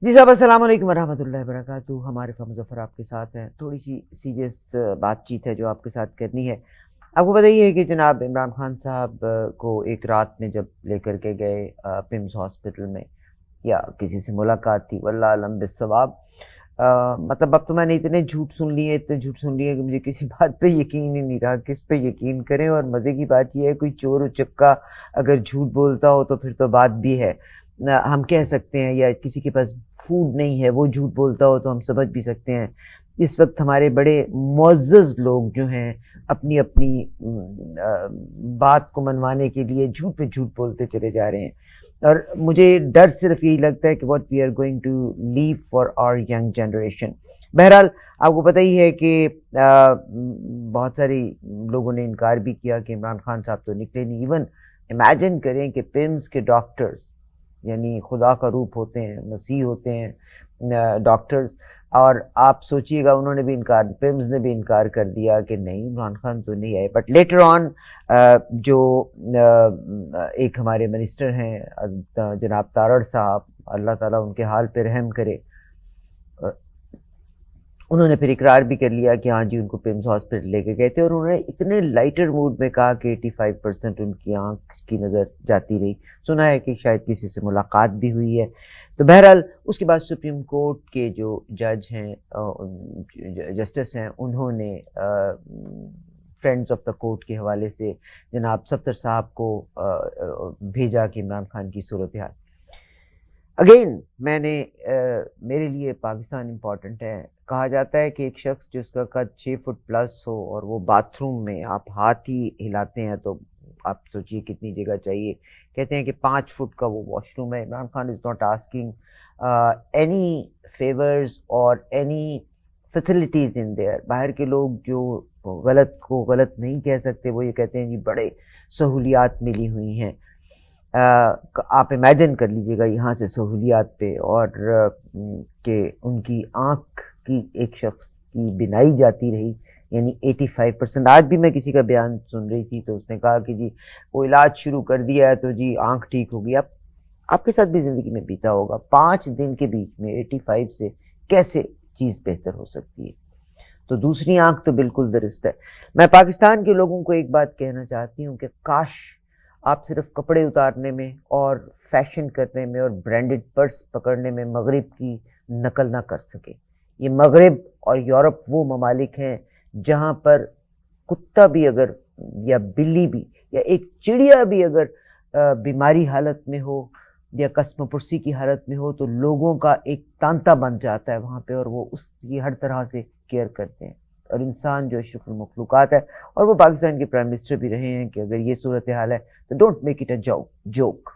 جی صاحب السلام علیکم ورحمۃ اللہ وبرکاتہ. ہمارے مظفر آپ کے ساتھ ہیں. تھوڑی سی سیریس بات چیت ہے جو آپ کے ساتھ کرنی ہے. آپ کو بتائیے کہ جناب عمران خان صاحب کو ایک رات میں جب لے کر کے گئے پمس ہاسپٹل میں یا کسی سے ملاقات تھی، واللہ علم بالصواب. مطلب اب تو میں نے اتنے جھوٹ سن لیے کہ مجھے کسی بات پہ یقین ہی نہیں رہا. کس پہ یقین کریں؟ اور مزے کی بات یہ ہے کوئی چور و چکا اگر جھوٹ بولتا ہو تو پھر تو بات بھی ہے. ہم کہہ سکتے ہیں، یا کسی کے پاس فوڈ نہیں ہے وہ جھوٹ بولتا ہو تو ہم سمجھ بھی سکتے ہیں. اس وقت ہمارے بڑے معزز لوگ جو ہیں اپنی اپنی بات کو منوانے کے لیے جھوٹ پہ جھوٹ بولتے چلے جا رہے ہیں. اور مجھے ڈر صرف یہی لگتا ہے کہ what we are going to leave for our young generation. بہرحال آپ کو پتہ ہی ہے کہ بہت ساری لوگوں نے انکار بھی کیا کہ عمران خان صاحب تو نکلے نہیں. ایون امیجن کریں کہ پمس کے ڈاکٹرز، یعنی خدا کا روپ ہوتے ہیں، مسیح ہوتے ہیں ڈاکٹرز، اور آپ سوچئے گا انہوں نے بھی انکار، پمز نے بھی انکار کر دیا کہ نہیں عمران خان تو نہیں آئے. بٹ لیٹر آن جو ایک ہمارے منسٹر ہیں جناب تارڑ صاحب، اللہ تعالیٰ ان کے حال پہ رحم کرے، انہوں نے پھر اقرار بھی کر لیا کہ ہاں جی ان کو پمس ہاسپٹل لے کے گئے تھے. اور انہوں نے اتنے لائٹر موڈ میں کہا کہ 85% ان کی آنکھ کی نظر جاتی رہی. سنا ہے کہ شاید کسی سے ملاقات بھی ہوئی ہے. تو بہرحال اس کے بعد سپریم کورٹ کے جو جج ہیں، جسٹس ہیں، انہوں نے فرینڈز آف دا کورٹ کے حوالے سے جناب صفدر صاحب کو بھیجا کہ عمران خان کی صورتحال. اگین میرے لیے پاکستان امپورٹنٹ ہے. کہا جاتا ہے کہ ایک شخص جس کا قد 6 فٹ پلس ہو اور وہ باتھ روم میں آپ ہاتھ ہی ہلاتے ہیں تو آپ سوچیے کتنی جگہ چاہیے. کہتے ہیں کہ 5 فٹ کا وہ واش روم ہے. Imran Khan is not asking any favours اور اینی فیسلٹیز ان دیئر. باہر کے لوگ جو غلط کو غلط نہیں کہہ سکتے، وہ یہ کہتے ہیں جی بڑے سہولیات ملی ہوئی ہیں. آپ امیجن کر لیجئے گا یہاں سے سہولیات پہ، اور کہ ان کی آنکھ کی ایک شخص کی بینائی جاتی رہی، یعنی 85%. آج بھی میں کسی کا بیان سن رہی تھی تو اس نے کہا کہ جی وہ علاج شروع کر دیا ہے تو جی آنکھ ٹھیک ہو گئی. آپ کے ساتھ بھی زندگی میں بیتا ہوگا. 5 دن کے بیچ میں 85 سے کیسے چیز بہتر ہو سکتی ہے؟ تو دوسری آنکھ تو بالکل درست ہے. میں پاکستان کے لوگوں کو ایک بات کہنا چاہتی ہوں کہ کاش آپ صرف کپڑے اتارنے میں اور فیشن کرنے میں اور برانڈڈ پرس پکڑنے میں مغرب کی نقل نہ کر سکے. یہ مغرب اور یورپ وہ ممالک ہیں جہاں پر کتا بھی اگر، یا بلی بھی، یا ایک چڑیا بھی اگر بیماری حالت میں ہو یا قسم پرسی کی حالت میں ہو تو لوگوں کا ایک تانتا بن جاتا ہے وہاں پہ، اور وہ اس کی ہر طرح سے کیئر کرتے ہیں. اور انسان جو اشرف المخلوقات ہے، اور وہ پاکستان کے پرائم منسٹر بھی رہے ہیں، کہ اگر یہ صورتحال ہے تو don't make it a joke.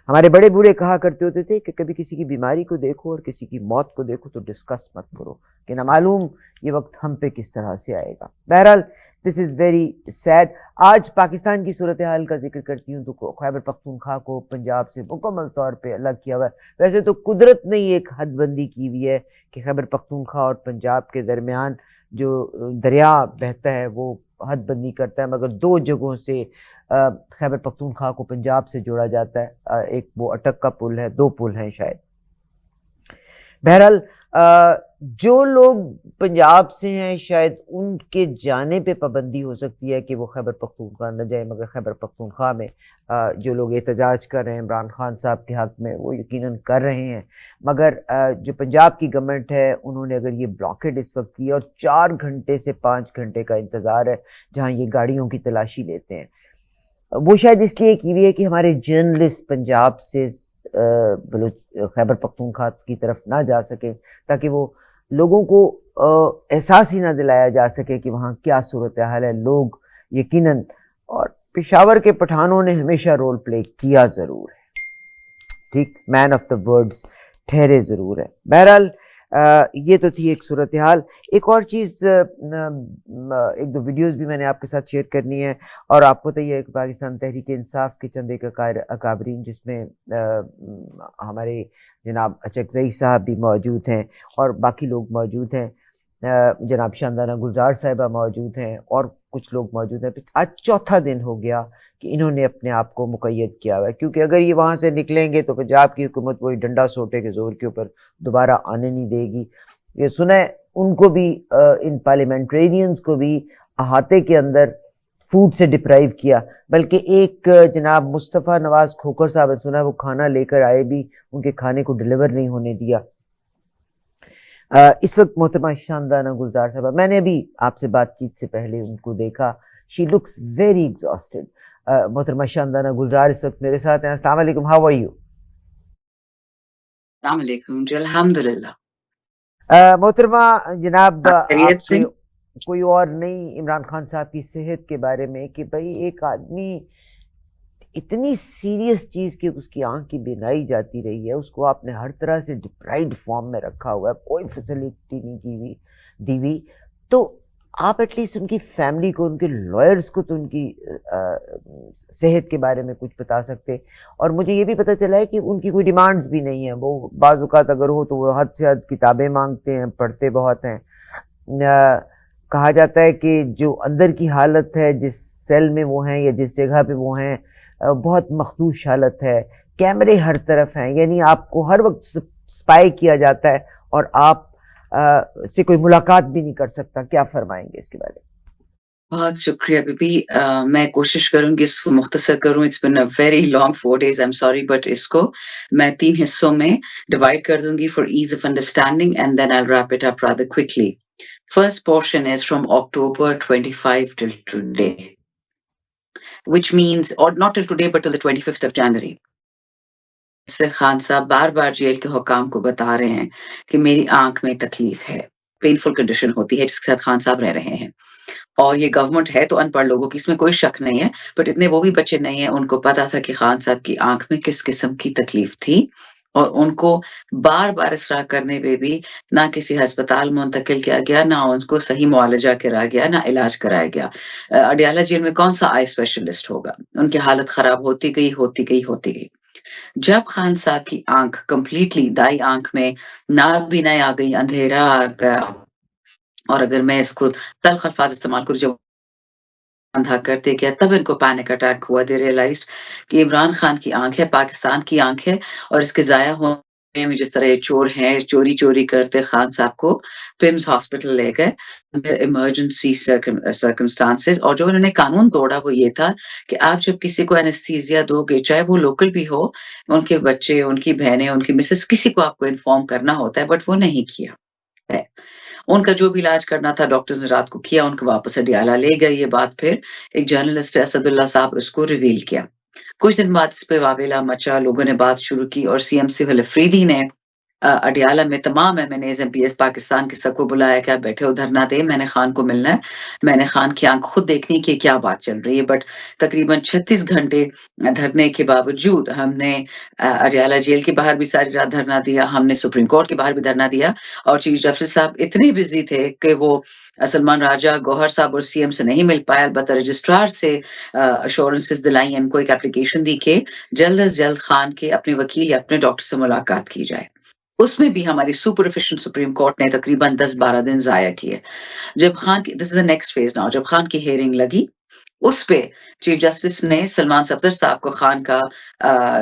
ہمارے بڑے بوڑھے کہا کرتے ہوتے تھے کہ کبھی کسی کی بیماری کو دیکھو اور کسی کی موت کو دیکھو تو ڈسکس مت کرو، کہ نہ معلوم یہ وقت ہم پہ کس طرح سے آئے گا. بہرحال دس از ویری سیڈ. آج پاکستان کی صورتحال کا ذکر کرتی ہوں تو خیبر پختونخوا کو پنجاب سے مکمل طور پہ الگ کیا ہوا ہے. ویسے تو قدرت نے ایک حد بندی کی ہوئی ہے کہ خیبر پختونخوا اور پنجاب کے درمیان جو دریا بہتا ہے وہ حد بندی کرتا ہے، مگر 2 جگہوں سے خیبر پختونخوا کو پنجاب سے جوڑا جاتا ہے. ایک وہ اٹک کا پل ہے، 2 پل ہیں شاید. بہرحال جو لوگ پنجاب سے ہیں شاید ان کے جانے پہ پابندی ہو سکتی ہے کہ وہ خیبر پختونخوا نہ جائیں، مگر خیبر پختونخوا میں جو لوگ احتجاج کر رہے ہیں عمران خان صاحب کے حق میں وہ یقیناً کر رہے ہیں. مگر جو پنجاب کی گورنمنٹ ہے انہوں نے اگر یہ بلاکیڈ اس وقت کی، اور 4 گھنٹے سے 5 گھنٹے کا انتظار ہے جہاں یہ گاڑیوں کی تلاشی لیتے ہیں، وہ شاید اس لیے کی ہوئی ہے کہ ہمارے جرنلسٹ پنجاب سے خیبر پختونخوا کی طرف نہ جا سکے، تاکہ وہ لوگوں کو احساس ہی نہ دلایا جا سکے کہ وہاں کیا صورتحال ہے. لوگ یقیناً، اور پشاور کے پٹھانوں نے ہمیشہ رول پلے کیا ضرور ہے، ٹھیک، مین آف دا ورڈز ٹھہرے ضرور ہے. بہرحال یہ تو تھی ایک صورتحال. ایک اور چیز، 1-2 ویڈیوز بھی میں نے آپ کے ساتھ شیئر کرنی ہے. اور آپ کو تو یہ کہ پاکستان تحریک انصاف کے چند ایک اکابرین، جس میں ہمارے جناب اچکزئی صاحب بھی موجود ہیں اور باقی لوگ موجود ہیں، جناب شاندانہ گلزار صاحبہ موجود ہیں، اور کچھ لوگ موجود ہیں. آج چوتھا دن ہو گیا کہ انہوں نے اپنے آپ کو مقید کیا ہوا ہے، کیونکہ اگر یہ وہاں سے نکلیں گے تو پنجاب کی حکومت وہی ڈنڈا سوٹے کے زور کے اوپر دوبارہ آنے نہیں دے گی. یہ سنا ہے ان کو بھی ان پارلیمنٹرینینز کو بھی احاطے کے اندر فوڈ سے ڈپرائیو کیا، بلکہ ایک جناب مصطفیٰ نواز کھوکھر صاحب نے سنا ہے وہ کھانا لے کر آئے بھی ان کے کھانے کو ڈلیور نہیں ہونے دیا. اس وقت محترمہ شاندانہ گلزار صاحبہ، میں نے ابھی آپ سے بات چیت سے پہلے ان کو دیکھا، شی لکس ویری ایگزاسٹڈ. محترمہ شاندانہ گلزار اس وقت میرے ساتھ ہیں. السلام علیکم، ہاؤ آر یو؟ السلام علیکم جی، الحمد للہ. محترمہ جناب خیریت آپ سے؟ سے کوئی اور نہیں عمران خان صاحب کی صحت کے بارے میں کہ بھائی ایک آدمی اتنی سیریس چیز کہ اس کی آنکھ کی بینائی جاتی رہی ہے، اس کو آپ نے ہر طرح سے ڈپرائیڈ فارم میں رکھا ہوا ہے، کوئی فیسلٹی نہیں دی ہوئی، تو آپ ایٹ لیسٹ ان کی فیملی کو، ان کے لائرز کو تو ان کی صحت کے بارے میں کچھ بتا سکتے. اور مجھے یہ بھی پتہ چلا ہے کہ ان کی کوئی ڈیمانڈز بھی نہیں ہیں، وہ بعض اوقات اگر ہو تو وہ حد سے حد کتابیں مانگتے ہیں، پڑھتے بہت ہیں. کہا جاتا ہے کہ جو اندر کی حالت ہے، جس سیل میں وہ ہیں یا جس جگہ پہ وہ ہیں، بہت مخدوش حالت ہے. کیمرے ہر طرف ہیں، یعنی آپ کو ہر وقت سپائی کیا جاتا ہے اور آپ سے کوئی ملاقات بھی نہیں کر سکتا. کیا فرمائیں گے اس کے بارے میں؟ بہت شکریہ بی بی. میں کوشش کروں گی اس کو مختصر کروں. It's been a very long 4 days. I am sorry but اس کو میں 3 حصوں میں ڈیوائڈ کر دوں گی for ease of understanding and then I wrap it up rather quickly. First portion is from October 25 till today, which means, or not till today but till the 25th of January. سے خان صاحب بار بار jail کے حکام کو بتا رہے ہیں کہ میری آنکھ میں تکلیف ہے، پینفل کنڈیشن ہوتی ہے جس کے ساتھ خان صاحب رہ رہے ہیں. اور یہ گورنمنٹ ہے تو ان پڑھ لوگوں کی اس میں کوئی شک نہیں ہے، بٹ اتنے وہ بھی بچے نہیں ہیں، ان کو پتا تھا کہ خان صاحب کی آنکھ میں کس قسم کی تکلیف تھی، اور ان کو بار بار اصرار کرنے پہ بھی نہ کسی ہسپتال منتقل کیا گیا، نہ ان کو صحیح معالجہ کرا گیا، نہ علاج کرایا گیا. اڈیالہ جیل میں کون سا آئی اسپیشلسٹ ہوگا؟ ان کی حالت خراب ہوتی گئی. جب خان صاحب کی آنکھ کمپلیٹلی دائیں آنکھ میں نابینائی آ گئی، اندھیرا آ گیا، اور اگر میں اس کو تلخ الفاظ استعمال کروں، جب اندھا کرتے گیا تب ان کو پینک اٹیک ہوا. دے ریئلائزڈ کہ عمران خان کی آنکھ ہے، پاکستان کی آنکھ ہے، اور اس کے ضائع ہونے میں جس طرح یہ چور ہیں چوری کرتے خان صاحب کو پمز ہاسپٹل لے گئے ایمرجنسی سرکمسٹانسز. اور جو انہوں نے قانون توڑا وہ یہ تھا کہ آپ جب کسی کو اینستھیزیا دو گے، چاہے وہ لوکل بھی ہو، ان کے بچے، ان کی بہنیں، ان کی مسز، کسی کو آپ کو انفارم کرنا ہوتا ہے، بٹ وہ نہیں کیا ہے. ان کا جو بھی علاج کرنا تھا ڈاکٹرز نے رات کو کیا، ان کو واپس اڈیالہ لے گئے. یہ بات پھر ایک جرنلسٹ اسد اللہ صاحب اس کو ریویل کیا. کچھ دن بعد اس پہ واویلا مچا، لوگوں نے بات شروع کی، اور سی ایم سیول افریدی نے اڈیالہ میں تمام MNAs MPs Pakistan کے سب کو بلایا کہ آپ بیٹھے ہو، دھرنا دے، میں نے خان کو ملنا ہے، میں نے خان کی آنکھ خود دیکھنی کہ کیا بات چل رہی ہے. بٹ تقریباً 36 گھنٹے دھرنے کے باوجود ہم نے اڈیالہ جیل کے باہر بھی ساری رات دھرنا دیا، ہم نے سپریم کورٹ کے باہر بھی دھرنا دیا، اور چیف جسٹس صاحب اتنے بزی تھے کہ وہ سلمان راجہ، گوہر صاحب اور سی ایم سے نہیں مل پائے. البتہ رجسٹرار سے اشورنسز دلائیں، ان کو ایک اپلیکیشن دی کہ جلد از جلد خان کے اپنے وکیل یا اپنے ڈاکٹر سے ملاقات کی جائے. اس میں بھی ہماری سپر ایفیشینٹ سپریم کورٹ نے تقریباً 10-12 دن ضائع کیے. جب خان کی دس از دا نیکسٹ فیز ناؤ، جب خان کی ہیئرنگ لگی، اس پہ چیف جسٹس نے سلمان صفدر صاحب کو خان کا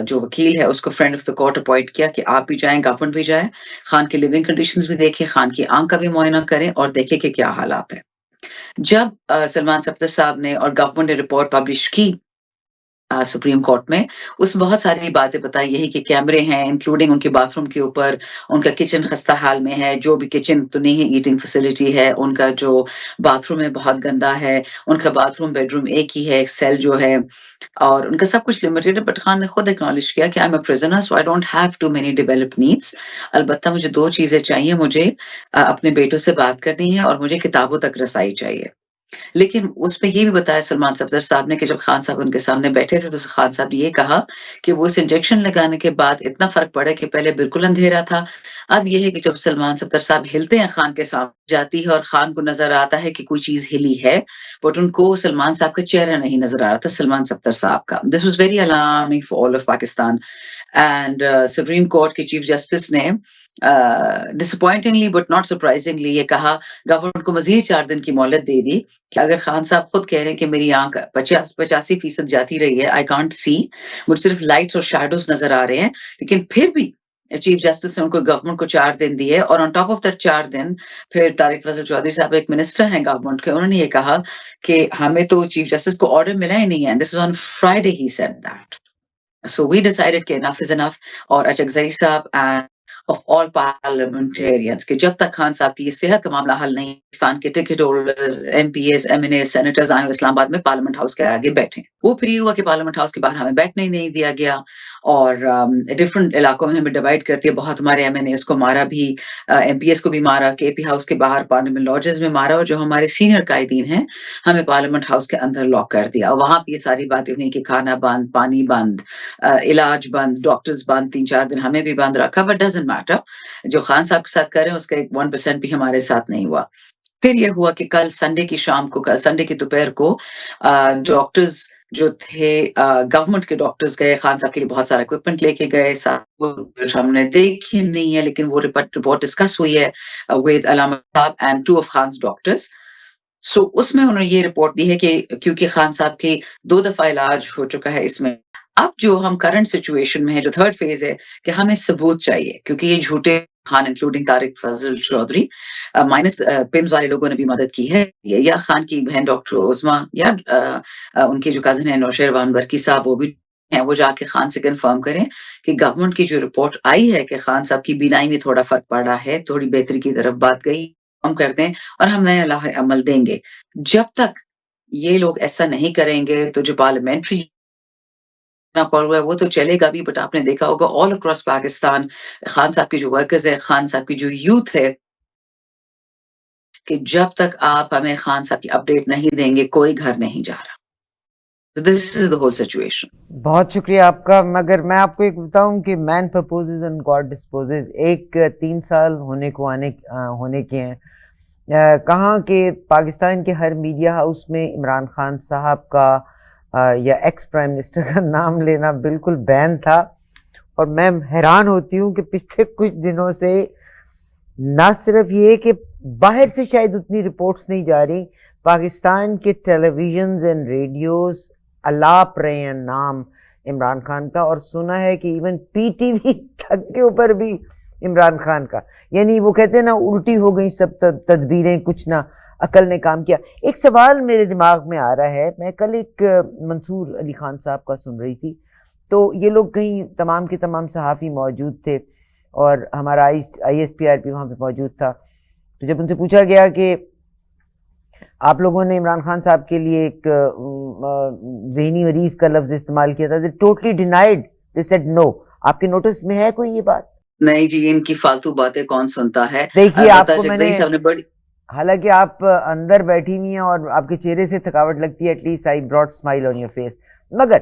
جو وکیل ہے اس کو friend of the court appoint کیا کہ آپ بھی جائیں، گورنمنٹ بھی جائے، خان کی لیونگ کنڈیشنز بھی دیکھیں، خان کی آنکھ کا بھی معائنہ کریں، اور دیکھیں کہ کیا حالات ہے. جب سلمان صفدر صاحب نے اور گورنمنٹ نے رپورٹ پبلش کی سپریم کورٹ میں، اس میں بہت ساری باتیں بتائی، یہی کہ کیمرے ہیں انکلوڈنگ ان کے باتھ روم کے اوپر، ان کا کچن خستہ حال میں ہے، جو بھی کچن تو نہیں ہے، ایٹنگ فیسلٹی ہے، ان کا جو باتھ روم ہے بہت گندا ہے، ان کا باتھ روم بیڈ روم ایک ہی ہے، ایک سیل جو ہے، اور ان کا سب کچھ لمیٹڈ ہے. بٹ خان نے خود ایکنالج کیا کہ I am a prisoner so I don't have too many developed needs. البتہ مجھے 2 چیزیں چاہیے، مجھے اپنے بیٹوں سے بات کرنی ہے اور مجھے کتابوں تک رسائی چاہیے. لیکن اس پہ یہ بھی بتایا سلمان صفدر صاحب نے کہ جب خان صاحب ان کے سامنے بیٹھے تھے تو خان صاحب نے یہ کہا کہ وہ اس انجیکشن لگانے کے بعد اتنا فرق پڑا کہ پہلے بالکل اندھیرا تھا، اب یہ ہے کہ جب سلمان صفدر صاحب ہلتے ہیں خان کے سامنے جاتی ہے اور خان کو نظر آتا ہے کہ کوئی چیز ہلی ہے, بٹ ان کو سلمان صاحب کا چہرہ نہیں نظر آ رہا تھا, سلمان ستر صاحب کا. This was very alarming for all of Pakistan. And supreme court کے چیف جسٹس نے ڈسپوائنٹنگلی بٹ ناٹ سرپرائزنگلی یہ کہا, گورنمنٹ کو مزید 4 دن کی مہلت دے دی کہ اگر خان صاحب خود کہہ رہے ہیں کہ میری آنکھ 85% جاتی رہی ہے, آئی کانٹ سی, مجھے صرف لائٹس اور شیڈوز نظر آ رہے ہیں, لیکن پھر بھی چیف جسٹس نے ان کو گورنمنٹ کو 4 دن دیے. اور آن ٹاپ آف دیٹ 4 دن پھر طارق فضل چودھری صاحب ایک منسٹر ہیں گورنمنٹ کے, انہوں نے یہ کہا کہ ہمیں تو چیف جسٹس کو آرڈر ملا ہی نہیں ہے. This is on Friday he said that. So we decided کہ enough is enough. اور اچکزئی صاحب and of all parliamentarians کہ جب تک خان صاحب کی یہ صحت کا معاملہ حل نہیں, پاکستان کے ticket holders, M P As, M N A, senators آئے اسلام آباد میں پارلیمنٹ ہاؤس کے آگے بیٹھے. وہ پھر یہ ہوا کہ پارلیمنٹ ہاؤس کے باہر ہمیں بیٹھنے ہی نہیں دیا گیا, اور ڈفرنٹ علاقوں میں ہمیں ڈیوائڈ کرتی ہے. بہت ہمارے ایم این ایز کو مارا بھی, ایم پی ایس کو بھی مارا, کے پی ہاؤس کے باہر پارلیمنٹ لاجز میں مارا, اور جو ہمارے سینئر قائدین ہیں ہمیں پارلیمنٹ ہاؤس کے اندر لاک کر دیا. اور وہاں پہ یہ ساری باتیں ہوئی کہ کھانا بند, پانی بند, علاج بند, ڈاکٹرز بند, 3-4 دن ہمیں بھی بند رکھا. بٹ ڈزنٹ میٹر, جو خان صاحب کے ساتھ کر رہے ہیں اس کا ایک 1% بھی ہمارے ساتھ نہیں ہوا. پھر یہ ہوا کہ کل سنڈے کی شام کو, سنڈے کی دوپہر کو ڈاکٹرز جو تھے, گورنمنٹ کے ڈاکٹرز گئے خان صاحب کے لیے, بہت سارا اکوپمنٹ لے کے گئے. ہم نے دیکھی نہیں ہے, لیکن وہ رپورٹ ڈسکس ہوئی ہے ود علامہ صاحب اینڈ 2 of خان's ڈاکٹرز. سو اس میں انہوں نے یہ رپورٹ دی ہے کہ کیونکہ خان صاحب کی 2 دفعہ علاج ہو چکا ہے اس میں, اب جو ہم کرنٹ سچویشن میں ہے, جو 3rd فیز ہے, کہ ہمیں ثبوت چاہیے, کیونکہ یہ جھوٹے خان انکلوڈنگ طارق فضل چودھری مائنس پمز والے لوگوں نے بھی مدد کی ہے, یا خان کی بہن ڈاکٹر عظما, یا ان کے جو کزن ہیں نوشیر وانورکی صاحب, وہ بھی ہیں, وہ جا کے خان سے کنفرم کریں کہ گورنمنٹ کی جو رپورٹ آئی ہے کہ خان صاحب کی بینائی میں تھوڑا فرق پڑا ہے, تھوڑی بہتری کی طرف بات گئی, ہم کرتے ہیں اور ہم نیا عمل دیں گے. جب تک یہ لوگ ایسا نہیں کریں گے تو جو پارلیمنٹری کال ہوا ہے وہ تو چلے گا بھی. بٹ آپ نے دیکھا ہوگا آل اکراس پاکستان خان صاحب کی جو ورکرز ہے, خان صاحب کی جو یوتھ ہے, کہ جب تک آپ ہمیں خان صاحب کی اپڈیٹ نہیں دیں گے کوئی گھر نہیں جا رہا. دس از the whole situation. بہت شکریہ آپ کا. مگر میں آپ کو ایک بتاؤں کہ مین پرپوزز اینڈ گاڈ ڈسپوزز. ایک 3 سال ہونے کے ہیں, کہاں کہ پاکستان کے ہر میڈیا ہاؤس میں عمران خان صاحب کا یا ایکس پرائم منسٹر کا نام لینا بالکل بین تھا. اور میں حیران ہوتی ہوں کہ پچھلے کچھ دنوں سے نہ صرف یہ کہ باہر سے شاید اتنی رپورٹس نہیں جا رہی, پاکستان کے ٹیلی ویژنز اینڈ ریڈیوز الاپ رہے ہیں نام عمران خان کا, اور سنا ہے کہ ایون پی ٹی وی تک کے اوپر بھی عمران خان کا. یعنی وہ کہتے ہیں نا, الٹی ہو گئی سب تدبیریں, کچھ نہ عقل نے کام کیا. ایک سوال میرے دماغ میں آ رہا ہے, میں کل ایک منصور علی خان صاحب کا سن رہی تھی, تو یہ لوگ کہیں تمام کے تمام صحافی موجود تھے اور ہمارا I S P R P وہاں پہ موجود تھا. تو جب ان سے پوچھا گیا کہ آپ لوگوں نے عمران خان صاحب کے لیے ایک ذہنی مریض کا لفظ استعمال کیا تھا, they totally denied, they said no. آپ کے نوٹس میں ہے کوئی یہ بات؟ نہیں جی, ان کی فالتو باتیں کون سنتا ہے. دیکھیے آپ کو میں نے, حالانکہ آپ اندر بیٹھی ہوئی ہیں اور آپ کے چہرے سے تھکاوٹ لگتی ہے, at least I brought smile on your face. مگر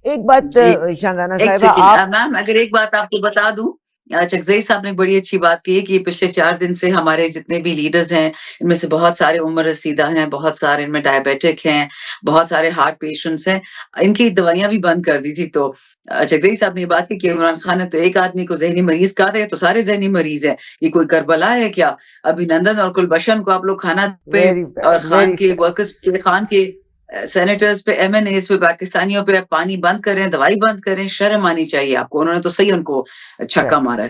ایک بات شاندانہ صاحبہ, میم اگر ایک بات آپ کو بتا دوں, چکزئی صاحب نے بڑی اچھی بات کی کہ پچھلے 4 دن سے ہمارے جتنے بھی لیڈرز ہیں ان میں سے بہت سارے عمر رسیدہ ہیں, بہت سارے ان میں ڈائبیٹک ہیں, بہت سارے ہارٹ پیشنٹس ہیں, ان کی دوائیاں بھی بند کر دی تھی. تو چکزئی صاحب نے یہ بات کی کہ عمران خان نے تو ایک آدمی کو ذہنی مریض کہا تھا, تو سارے ذہنی مریض ہیں, یہ کوئی کربلا ہے کیا؟ ابھی نندن اور کلبشن کو آپ لوگ کھانا پہ, اور خان کے ورکرز پہ, خان کے سینیٹرز پہ, ایم این ایز پہ, پاکستانیوں پہ پانی بند کریں, دوائی بند کریں. شرم آنی چاہیے آپ کو. انہوں نے تو صحیح ان کو چھکا مارا ہے.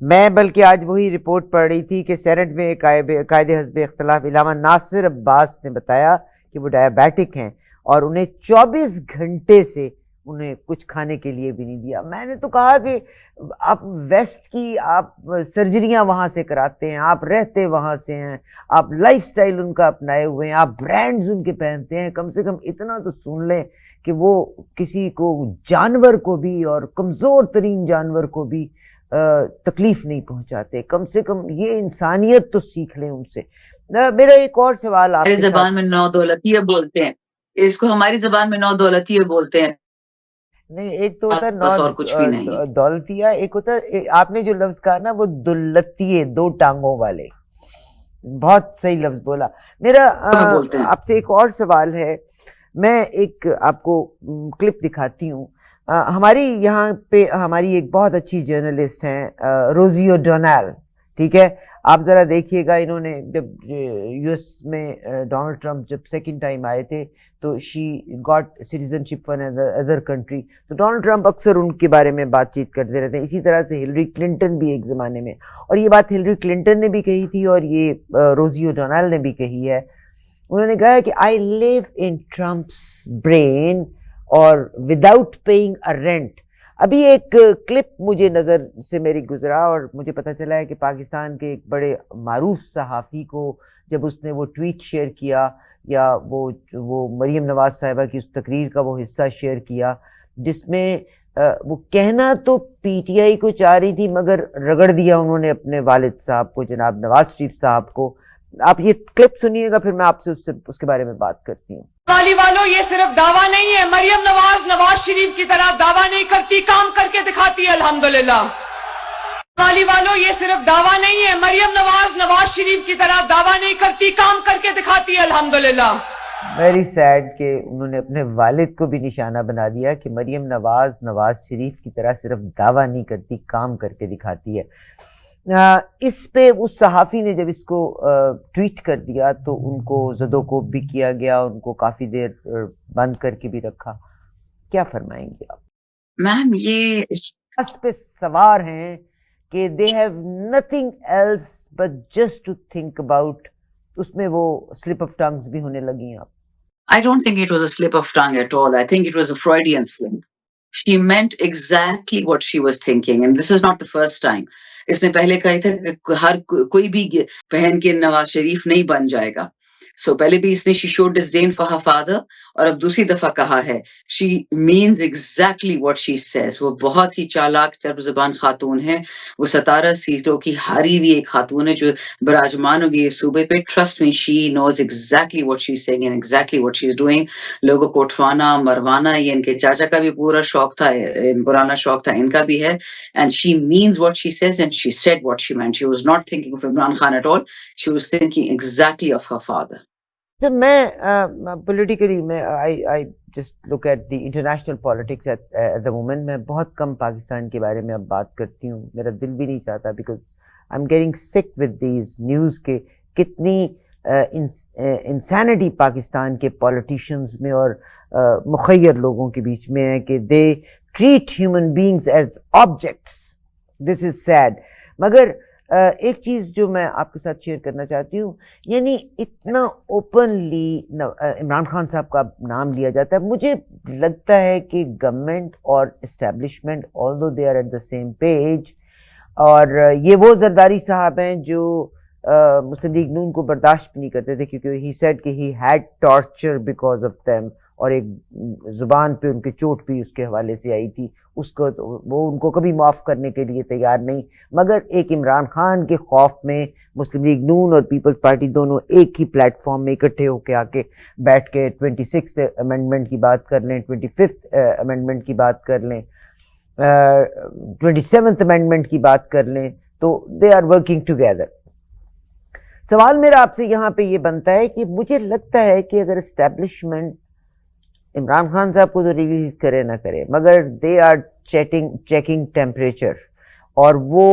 میں بلکہ آج وہی رپورٹ پڑھ رہی تھی کہ سینٹ میں قائد حزب اختلاف علامہ ناصر عباس نے بتایا کہ وہ ڈائبیٹک ہیں اور انہیں 24 گھنٹے سے انہیں کچھ کھانے کے لیے بھی نہیں دیا. میں نے تو کہا کہ آپ ویسٹ کی آپ سرجریاں وہاں سے کراتے ہیں, آپ رہتے وہاں سے ہیں, آپ لائف سٹائل ان کا اپنائے ہوئے ہیں, آپ برانڈز ان کے پہنتے ہیں, کم سے کم اتنا تو سن لیں کہ وہ کسی کو, جانور کو بھی, اور کمزور ترین جانور کو بھی تکلیف نہیں پہنچاتے. کم سے کم یہ انسانیت تو سیکھ لیں ان سے. میرا ایک اور سوال, آپ ہماری زبان میں نو دولتیہ بولتے ہیں اس کو, ہماری زبان میں نو دولتیہ بولتے ہیں. نہیں, ایک تو ہوتا ہے دولتیہ, ایک ہوتا ہے آپ نے جو لفظ کہا نا وہ دلتیے, 2 ٹانگوں والے. بہت صحیح لفظ بولا. میرا آپ سے ایک اور سوال ہے. میں ایک آپ کو کلپ دکھاتی ہوں. ہماری یہاں پہ ہماری ایک بہت اچھی جرنلسٹ ہیں روزی اوڈونیل, ٹھیک ہے. آپ ذرا دیکھیے گا, انہوں نے جب یو ایس میں ڈونلڈ ٹرمپ جب سیکنڈ ٹائم آئے تھے تو she got citizen ship for other country, تو ڈونلڈ ٹرمپ اکثر ان کے بارے میں بات چیت کرتے رہتے ہیں. اسی طرح سے ہلری کلنٹن بھی ایک زمانے میں, اور یہ بات ہلری کلنٹن نے بھی کہی تھی اور یہ روزی اوڈونیل نے بھی کہی ہے. انہوں نے کہا کہ آئی لیو ان ٹرمپس برین اور وداؤٹ پیئنگ اے رینٹ. ابھی ایک کلپ مجھے نظر سے میری گزرا اور مجھے پتہ چلا ہے کہ پاکستان کے ایک بڑے معروف صحافی کو جب اس نے وہ ٹویٹ شیئر کیا یا وہ مریم نواز صاحبہ کی اس تقریر کا وہ حصہ شیئر کیا جس میں وہ کہنا تو پی ٹی آئی کو چاہ رہی تھی مگر رگڑ دیا انہوں نے اپنے والد صاحب کو, جناب نواز شریف صاحب کو. آپ یہ کلپ سنیے گا, پھر میں آپ سے اس کے بارے میں بات کرتی ہوں. والی والوں, یہ صرف دعویٰ نہیں ہے. مریم نواز شریف کی طرح دعویٰ نہیں کرتی, کام کر کے دکھاتی ہے الحمدللہ. والی والوں, یہ صرف دعویٰ نہیں ہے. مریم نواز شریف کی طرح دعویٰ نہیں کرتی, کام کر کے دکھاتی ہے الحمدللہ. ویری سیڈ کہ انہوں نے اپنے والد کو بھی نشانہ بنا دیا کہ مریم نواز شریف کی طرح صرف دعویٰ نہیں کرتی, کام کر کے دکھاتی ہے. اس پہ اس صحافی نے جب اس کو ٹویٹ کر دیا تو ان کو زد و کوب بھی کیا گیا, ان کو کافی دیر بند کر کے بھی رکھا. کیا فرمائیں گے آپ؟ میم یہ اس پہ سوار ہیں کہ they have nothing else but just to think about. اس میں وہ slip of tongues بھی ہونے لگی ہیں. آپ I don't think it was a slip of tongue at all. I think it was a Freudian slip. She meant exactly what she was thinking, and this is not the first time. اس نے پہلے کہا تھا کہ ہر کوئی بھی بہن کے نواز شریف نہیں بن جائے گا. سو پہلے بھی اس نے she showed disdain for her father, اور اب دوسری دفعہ کہا ہے she means exactly what she says. وہ بہت ہی چالاک چرب زبان خاتون ہے. وہ 17 سیٹوں کی ہاری ہوئی ایک خاتون ہے جو براجمان ہوگی صوبے پہ. Trust me, she knows exactly what she's saying and exactly what she's doing. لوگوں کو اٹھوانا مروانا یہ ان کے چاچا کا بھی پورا شوق تھا, پرانا شوق تھا, ان کا بھی ہے. And she means what she says and she said what she meant. She was not thinking of Imran Khan at all. She was thinking exactly of her father. جب میں پولیٹیکلی میں I just look at the international politics at the moment. میں بہت کم پاکستان کے بارے میں اب بات کرتی ہوں, میرا دل بھی نہیں چاہتا because I'm getting sick with these news کہ کتنی انسانٹی پاکستان کے پولیٹیشینز میں اور مخیر لوگوں کے بیچ میں ہے کہ they treat human beings as objects. This is sad. مگر ایک چیز جو میں آپ کے ساتھ شیئر کرنا چاہتی ہوں, یعنی اتنا اوپنلی عمران خان صاحب کا نام لیا جاتا ہے. مجھے لگتا ہے کہ گورنمنٹ اور establishment although they are at the same page, اور یہ وہ زرداری صاحب ہیں جو مسلم لیگ نون کو برداشت بھی نہیں کرتے تھے کیونکہ he said کہ he had torture because of them, اور ایک زبان پہ ان کے چوٹ بھی اس کے حوالے سے آئی تھی. اس کو وہ ان کو کبھی معاف کرنے کے لیے تیار نہیں. مگر ایک عمران خان کے خوف میں مسلم لیگ نون اور پیپلز پارٹی دونوں ایک ہی پلیٹ فارم میں اکٹھے ہو کے آ کے بیٹھ کے 26th امینڈمنٹ کی بات کر لیں, 25th امینڈمنٹ کی بات کر لیں, 27th امینڈمنٹ کی بات کر لیں, تو دے آر ورکنگ ٹوگیدر. سوال میرا آپ سے یہاں پہ یہ بنتا ہے کہ مجھے لگتا ہے کہ اگر اسٹیبلشمنٹ عمران خان صاحب کو تو ریلیز کرے نہ کرے, مگر دے آر چیکنگ ٹیمپریچر, اور وہ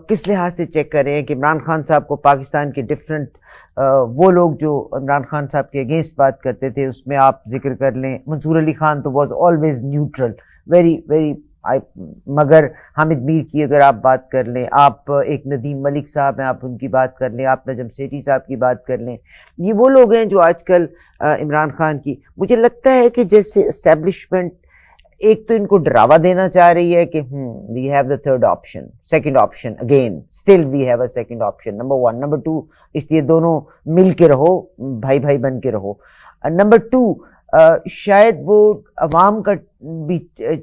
کس لحاظ سے چیک کر رہے ہیں کہ عمران خان صاحب کو پاکستان کے ڈفرینٹ وہ لوگ جو عمران خان صاحب کے اگینسٹ بات کرتے تھے, اس میں آپ ذکر کر لیں منصور علی خان تو was always neutral, very very, مگر حامد میر کی اگر آپ بات کر لیں, آپ ایک ندیم ملک صاحب ہیں آپ ان کی بات کر لیں, آپ نجم سیٹھی صاحب کی بات کر لیں, یہ وہ لوگ ہیں جو آج کل عمران خان کی, مجھے لگتا ہے کہ جیسے اسٹیبلشمنٹ ایک تو ان کو ڈراوا دینا چاہ رہی ہے کہ we have the third option, second option, again still we have a second option, number 1, number 2, اس لیے دونوں مل کے رہو, بھائی بھائی بن کے رہو. نمبر 2, شاید وہ عوام کا بھی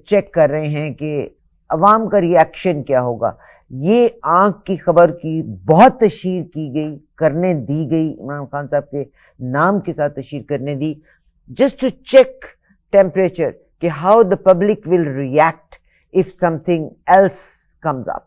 چیک کر رہے ہیں کہ عوام کا ری ایکشن کیا ہوگا. یہ آنکھ کی خبر کی بہت تشہیر کی گئی, کرنے دی گئی, عمران خان صاحب کے نام کے ساتھ تشہیر کرنے دی, جسٹ ٹو چیک ٹیمپریچر کہ how the public will react if something else comes up.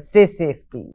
Stay safe, please.